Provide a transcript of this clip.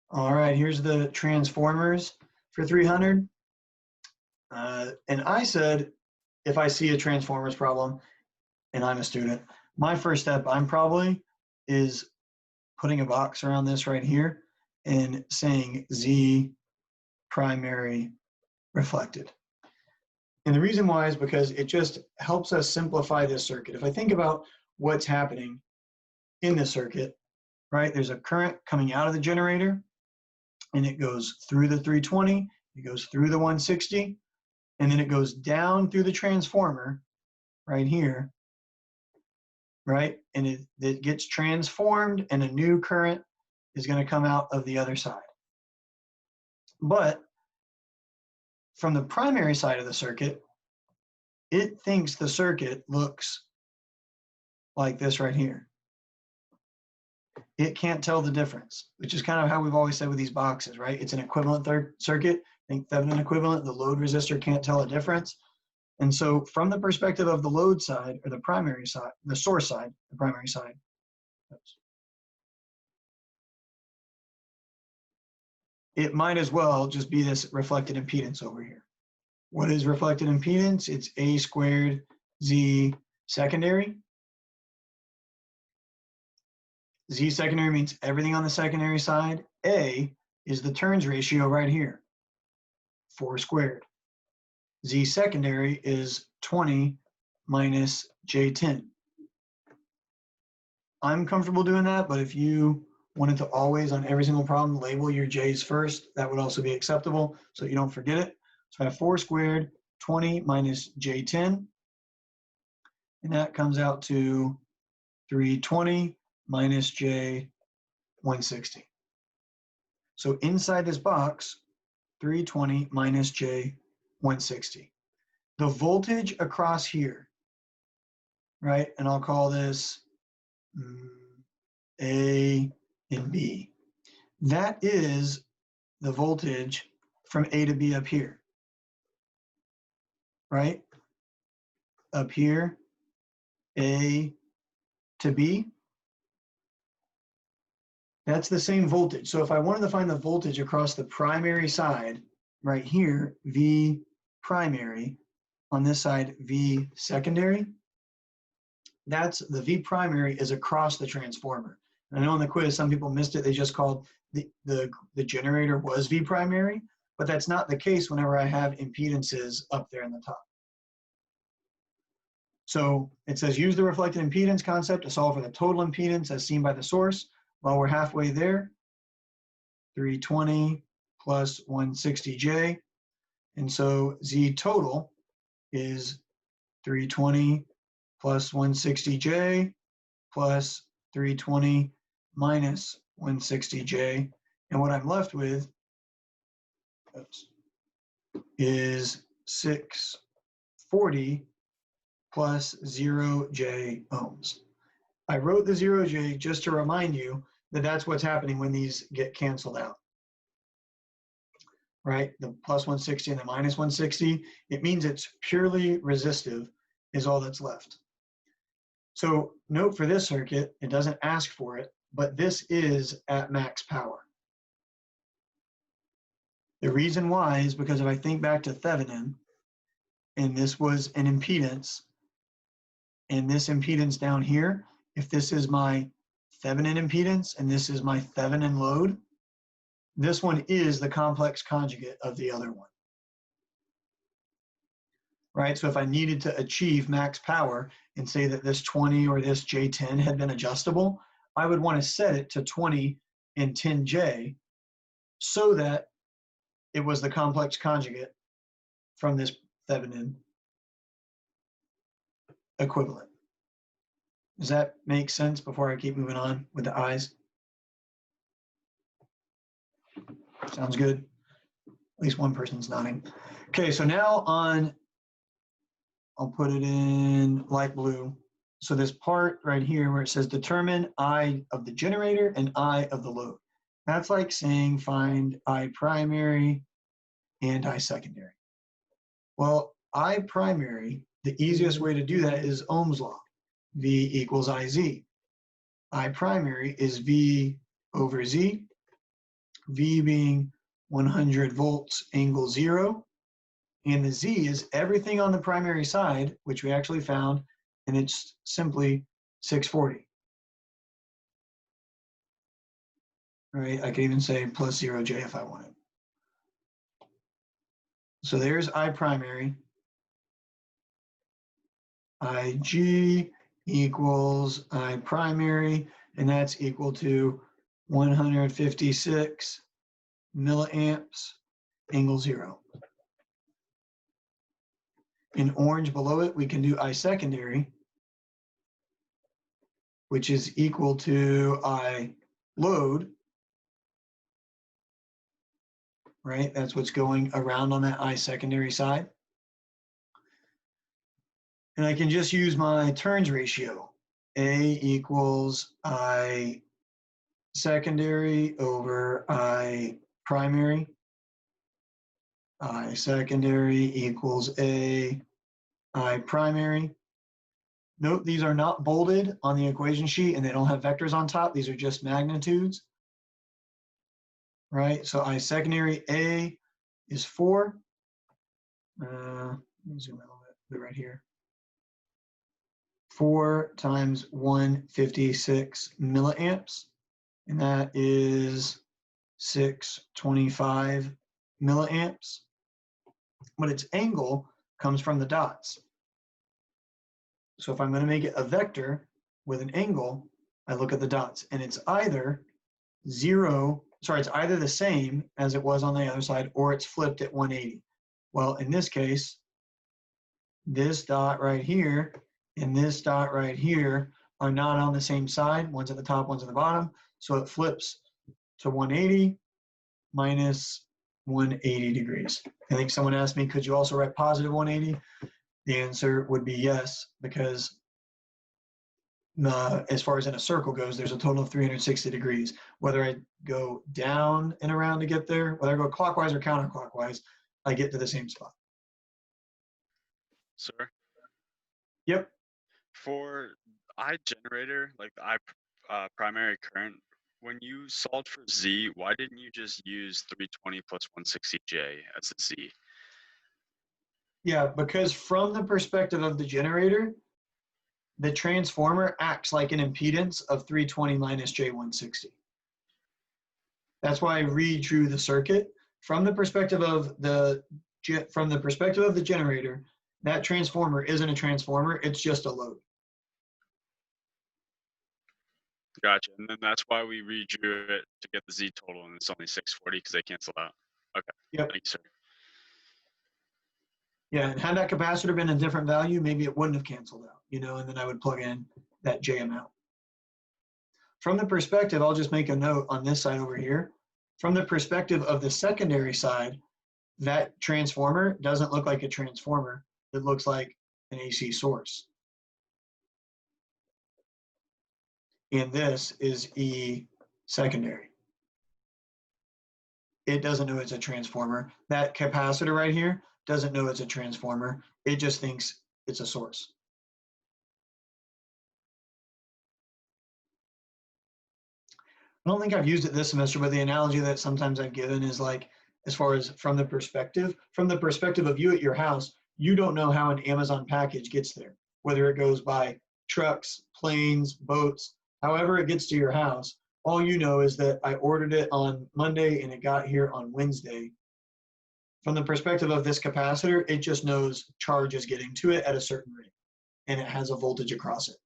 All right, here's the transformers for 300. And I said, if I see a transformers problem and I'm a student, my first step is putting a box around this right here and saying Z primary reflected. And the reason why is because it just helps us simplify this circuit. If I think about what's happening in this circuit, right, there's a current coming out of the generator, and it goes through the 320, it goes through the 160, and then it goes down through the transformer right here, right? And it gets transformed, and a new current is going to come out of the other side. But from the primary side of the circuit, it thinks the circuit looks like this right here. It can't tell the difference, which is kind of how we've always said with these boxes, right? It's an equivalent circuit. Think Thevenin equivalent. The load resistor can't tell a difference. And so from the perspective of the load side, or the primary side, the source side, the primary side, it might as well just be this reflected impedance over here. What is reflected impedance? It's A squared Z secondary. Z secondary means everything on the secondary side. A is the turns ratio right here, 4 squared. Z secondary is 20 minus J10. I'm comfortable doing that, but if you wanted to always, on every single problem, label your J's first, that would also be acceptable, so you don't forget it. So I have 4 squared, 20 minus J10, and that comes out to 320 minus J160. So inside this box, 320 minus J160. The voltage across here, right, and I'll call this A and B. That is the voltage from A to B up here, right? Up here, A to B. That's the same voltage. So if I wanted to find the voltage across the primary side, right here, V primary, on this side, V secondary, that's the V primary is across the transformer. And I know in the quiz, some people missed it. They just called the generator was V primary, but that's not the case whenever I have impedances up there in the top. So it says use the reflected impedance concept to solve for the total impedance as seen by the source. Well, we're halfway there, 320 plus 160J. And so Z total is 320 plus 160J plus 320 minus 160J. And what I'm left with is 640 plus 0J ohms. I wrote the 0J just to remind you that that's what's happening when these get canceled out, right? The plus 160 and the minus 160, it means it's purely resistive is all that's left. So note for this circuit, it doesn't ask for it, but this is at max power. The reason why is because if I think back to Thevenin, and this was an impedance, and this impedance down here, if this is my Thevenin impedance and this is my Thevenin load, this one is the complex conjugate of the other one. Right? So if I needed to achieve max power and say that this 20 or this J10 had been adjustable, I would want to set it to 20 and 10J so that it was the complex conjugate from this Thevenin equivalent. Does that make sense before I keep moving on with the eyes? Sounds good. At least one person's nodding. Okay, so now on, I'll put it in light blue. So this part right here where it says determine I of the generator and I of the load. That's like saying find I primary and I secondary. Well, I primary, the easiest way to do that is Ohm's law. V equals IZ. I primary is V over Z. V being 100 volts, angle 0. And the Z is everything on the primary side, which we actually found, and it's simply 640. Right? I could even say plus 0J if I wanted. So there's I primary. IG equals I primary, and that's equal to 156 milliamps, angle 0. In orange below it, we can do I secondary, which is equal to I load, right? That's what's going around on that I secondary side. And I can just use my turns ratio. A equals I secondary over I primary. I secondary equals A I primary. Note these are not bolded on the equation sheet and they don't have vectors on top. These are just magnitudes, right? So I secondary A is 4. Let me zoom out a little bit right here. 4 times 156 milliamps, and that is 625 milliamps. But its angle comes from the dots. So if I'm going to make it a vector with an angle, I look at the dots, and it's either it's either the same as it was on the other side, or it's flipped at 180. Well, in this case, this dot right here and this dot right here are not on the same side. One's at the top, one's at the bottom. So it flips to 180 minus 180 degrees. I think someone asked me, could you also write positive 180? The answer would be yes, because as far as in a circle goes, there's a total of 360 degrees. Whether I go down and around to get there, whether I go clockwise or counterclockwise, I get to the same spot. Sir? Yep. For I generator, like the I primary current, when you solved for Z, why didn't you just use 320 plus 160J as the Z? Yeah, because from the perspective of the generator, the transformer acts like an impedance of 320 minus J160. That's why I redrew the circuit. From the perspective of the generator, that transformer isn't a transformer, it's just a load. Gotcha. And then that's why we redrew it to get the Z total, and it's only 640 because they cancel out. Okay. Yep. Thank you, sir. Yeah, and had that capacitor been a different value, maybe it wouldn't have canceled out, and then I would plug in that J amount. From the perspective, I'll just make a note on this side over here. From the perspective of the secondary side, that transformer doesn't look like a transformer. It looks like an AC source. And this is E secondary. It doesn't know it's a transformer. That capacitor right here doesn't know it's a transformer. It just thinks it's a source. I don't think I've used it this semester, but the analogy that sometimes I've given is like, as far as from the perspective of you at your house, you don't know how an Amazon package gets there, whether it goes by trucks, planes, boats, however it gets to your house. All you know is that I ordered it on Monday and it got here on Wednesday. From the perspective of this capacitor, it just knows charge is getting to it at a certain rate, and it has a voltage across it.